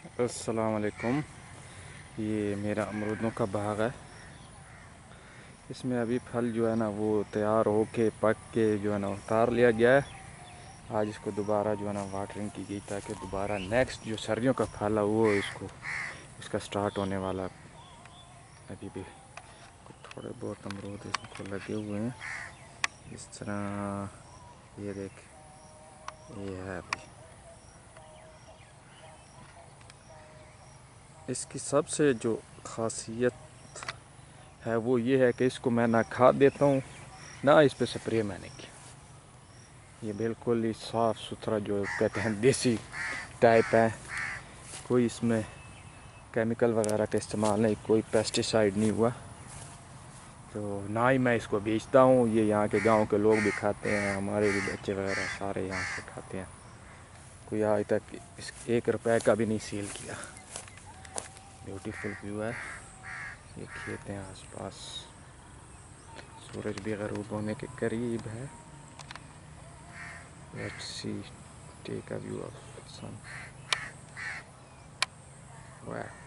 अस्सलाम वालेकुम। ये मेरा अमरूदों का बाग है। इसमें अभी फल जो है ना वो तैयार हो के पक के जो है ना उतार लिया गया है। आज इसको दोबारा जो है ना वाटरिंग की गई ताकि दोबारा नेक्स्ट जो सर्दियों का फल है वो इसका स्टार्ट होने वाला। अभी भी थोड़े बहुत अमरूद इसको लगे हुए हैं इस तरह। ये देख, ये है अभी। इसकी सबसे जो खासियत है वो ये है कि इसको मैं ना खाद देता हूँ ना इस पे स्प्रे मैंने की। ये बिल्कुल ही साफ़ सुथरा जो कहते हैं देसी टाइप है। कोई इसमें केमिकल वगैरह का इस्तेमाल नहीं, कोई पेस्टिसाइड नहीं हुआ। तो ना ही मैं इसको बेचता हूँ। ये यहाँ के गांव के लोग भी खाते हैं, हमारे भी बच्चे वगैरह सारे यहाँ से खाते हैं। कोई आज तक इस 1 रुपए का भी नहीं सेल किया। ब्यूटीफुल व्यू है। ये खेत हैं आसपास। सूरज भी ग़रूब होने के करीब है। Let's see, take a view of sun. वाह।